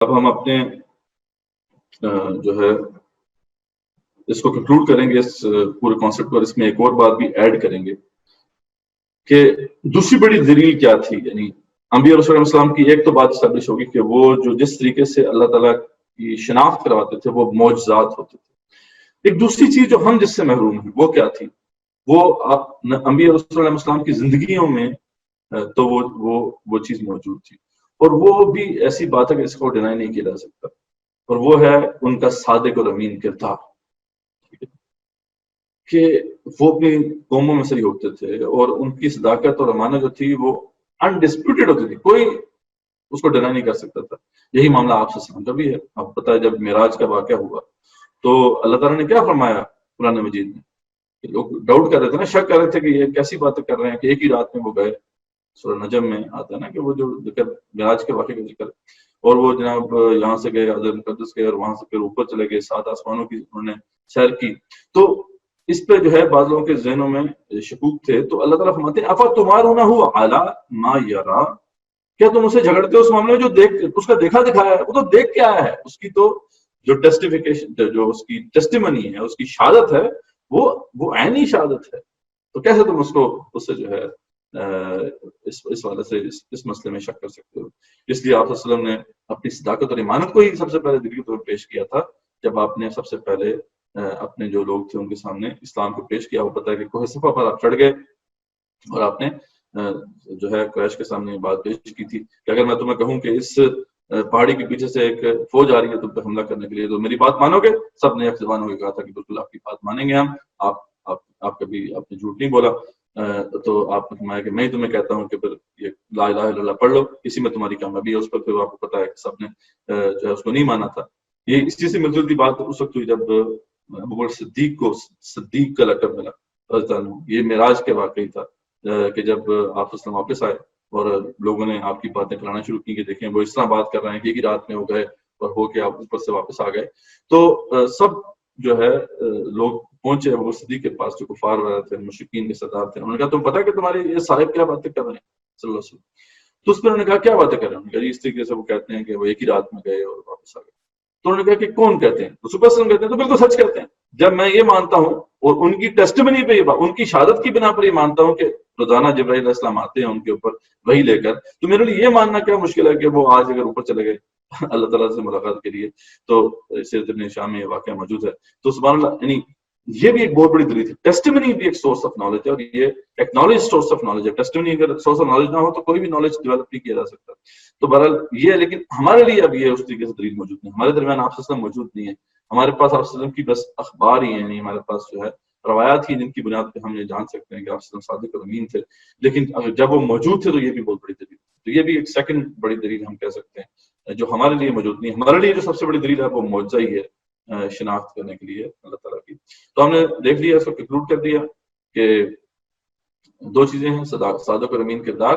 اب ہم اپنے جو ہے اس کو کنکلوڈ کریں گے، اس پورے کانسیپٹ پر. اس میں ایک اور بات بھی ایڈ کریں گے کہ دوسری بڑی دلیل کیا تھی. یعنی انبیاء رسول اللہ علیہ وسلم کی ایک تو بات اسٹیبلش ہوگی کہ وہ جو جس طریقے سے اللہ تعالیٰ کی شناخت کرواتے تھے وہ معجزات ہوتے تھے. ایک دوسری چیز جو ہم جس سے محروم ہیں وہ کیا تھی؟ وہ انبیاء رسول اللہ علیہ وسلم کی زندگیوں میں تو وہ چیز موجود تھی، اور وہ بھی ایسی بات ہے کہ اس کو ڈینائی نہیں کیا جا سکتا، اور وہ ہے ان کا صادق اور امین کردار. کہ وہ اپنی قوموں میں سے ہی ہوتے تھے اور ان کی صداقت اور امانت جو تھی وہ انڈسپیوٹڈ ہوتی تھی، کوئی اس کو ڈینائی نہیں کر سکتا تھا. یہی معاملہ آپ سے کا بھی ہے. آپ پتہ ہے جب معراج کا واقعہ ہوا تو اللہ تعالیٰ نے کیا فرمایا قرآن مجید میں؟ کہ لوگ ڈاؤٹ کر رہے تھے نا، شک کر رہے تھے کہ یہ کیسی باتیں کر رہے ہیں کہ ایک ہی رات میں وہ گئے. سورہ نجم میں آتا ہے نا کہ وہ جو ذکر معراج کے واقعے کا ذکر، اور وہ جناب یہاں سے گئے حضرت مقدس گئے اور وہاں سے پھر اوپر چلے گئے، 7 آسمانوں کی انہوں نے سیر کی. تو اس پہ جو ہے بعض لوگوں کے ذہنوں میں شکوک تھے. تو اللہ تعالیٰ فرماتے ہیں افتمارونہ علی ما یرا، کیا تم اسے جھگڑتے ہو اس معاملے میں جو دیکھ اس کا دیکھا دکھایا ہے؟ وہ تو دیکھ کے آیا ہے، اس کی تو جو ٹیسٹیفیکیشن جو اس کی ٹیسٹیمنی ہے، اس کی شہادت ہے، وہ عینی شہادت ہے. تو کیسے تم اس کو اس سے جو ہے اس والے سے اس مسئلے میں شک کر سکتے ہو؟ اس لیے آپ صلی اللہ علیہ وسلم نے اپنی صداقت اور ایمانت کو ہی سب سے پہلے دلیل طور پیش کیا تھا جب آپ نے سب سے پہلے اپنے جو لوگ تھے ان کے سامنے اسلام کو پیش کیا. وہ پتہ ہے کہ کوہ صفا پر آپ چڑھ گئے اور آپ نے جو ہے قریش کے سامنے بات پیش کی تھی کہ اگر میں تمہیں کہوں کہ اس پہاڑی کے پیچھے سے ایک فوج آ رہی ہے تم پہ حملہ کرنے کے لیے تو میری بات مانو گے؟ سب نے ایک زبان ہو کے کہا تھا کہ بالکل آپ کی بات مانیں گے ہم. آپ کبھی آپ نے جھوٹ نہیں بولا. تو آپ نے فرمایا کہ میں ہی تمہیں کہتا ہوں کہ پھر یہ لا الہ الا اللہ پڑھ لو، اسی میں تمہاری کامیابی ہے. اس پر پھر آپ کو پتا ہے کہ سب نے جو ہے اس کو نہیں مانا تھا. یہ اس چیز سے مل جلتی بات اس وقت ہوئی جب ابو بکر صدیق کو صدیق کا لقب ملا. یہ معراج کے واقعی تھا کہ جب آپ اسلام واپس آئے اور لوگوں نے آپ کی باتیں کرانا شروع کی کہ دیکھیں وہ اس طرح بات کر رہے ہیں کہ ایک ہی رات میں ہو گئے اور ہو کے آپ اوپر سے واپس آ گئے. تو سب جو ہے لوگ پہنچے ابو بکر صدیق کے پاس جو کفار وغیرہ تھے، مشرکین کے سردار تھے. انہوں نے کہا تم پتہ کہ تمہارے یہ صاحب کیا باتیں کر رہے ہیں صلی اللہ علیہ وسلم؟ تو اس پر انہوں نے کہا کیا باتیں کر رہے ہیں؟ انہوں نے کہا اس طریقے سے وہ کہتے ہیں کہ وہ ایک ہی رات میں گئے اور واپس آ گئے. تو انہوں نے کہا کہ کون کہتے ہیں؟ رسول اللہ صلی اللہ علیہ وسلم کہتے ہیں تو بالکل سچ کہتے ہیں. جب میں یہ مانتا ہوں اور ان کی ٹیسٹمنی پہ ان کی شہادت کی بنا پر یہ مانتا ہوں کہ روزانہ جبرائیل علیہ السلام آتے ہیں ان کے اوپر وہی لے کر، تو میرے لیے یہ ماننا کیا مشکل ہے کہ وہ آج اگر اوپر چلے گئے اللہ تعالیٰ سے ملاقات کے لیے. تو سیرت ابن ہشام میں یہ واقعہ موجود ہے. تو سبحان اللہ، یعنی یہ بھی ایک بہت بڑی دلیل ہے. ٹیسٹمنی بھی ایک سورس آف نالج ہے اور یہ ایک نالج سورس آف نالج ہے. ٹیسٹمنی اگر سورس آف نالج نہ ہو تو کوئی بھی نالج ڈیولپ نہیں کیا جا سکتا. تو بہرحال یہ ہے، لیکن ہمارے لیے اب یہ اس طریقے سے دلیل موجود نہیں. ہمارے درمیان آپ وسلم موجود نہیں ہے. ہمارے پاس آپ وسلم کی بس اخبار ہی ہیں، نہیں ہمارے پاس جو ہے روایات ہی جن کی بنیاد پہ ہم یہ جان سکتے ہیں کہ آپ وسلم صادق اور امین تھے. لیکن جب وہ موجود تھے تو یہ بھی بہت بڑی دلیل. تو یہ بھی ایک سیکنڈ بڑی دلیل ہم کہہ سکتے ہیں جو ہمارے لیے موجود نہیں ہے. ہمارے لیے جو سب سے بڑی دلیل ہے وہ معجزہ ہی ہے شناخت کرنے کے لیے اللہ تعالیٰ کی. تو ہم نے دیکھ لیا، اس کو کنکلوڈ کر دیا کہ دو چیزیں ہیں، صادق اور امین کردار.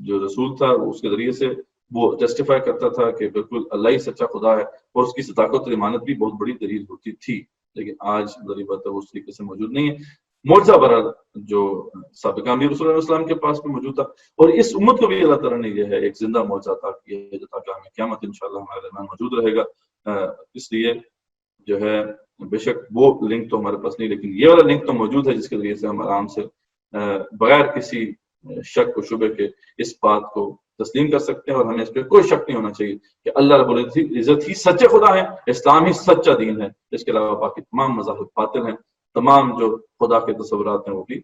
جو رسول تھا اس کے ذریعے سے وہ جسٹیفائی کرتا تھا کہ بالکل اللہ ہی سچا خدا ہے، اور اس کی صداقت اور ایمانت بھی بہت بڑی دلیل ہوتی تھی. لیکن آج ذری بات ہے وہ اس طریقے سے موجود نہیں ہے. معجزہ برحال جو سابقہ انبیاء رسول اللہ علیہ وسلم کے پاس بھی موجود تھا، اور اس امت کو بھی اللہ تعالیٰ نے یہ ہے ایک زندہ معجزہ عطا کیا ہے جو تاکہ ہمیں قیامت انشاءاللہ ہمارے درمیان موجود رہے گا. اس لیے جو ہے بے شک وہ لنک تو ہمارے پاس نہیں، لیکن یہ والا لنک تو موجود ہے جس کے ذریعے سے ہم آرام سے بغیر کسی شک و شبے کے اس بات کو تسلیم کر سکتے ہیں. اور ہمیں اس پہ کوئی شک نہیں ہونا چاہیے کہ اللہ رب العزت ہی سچے خدا ہے، اسلام ہی سچا دین ہے. اس کے علاوہ باقی تمام مذاہب باطل ہیں، تمام جو خدا کے تصورات ہیں وہ بھی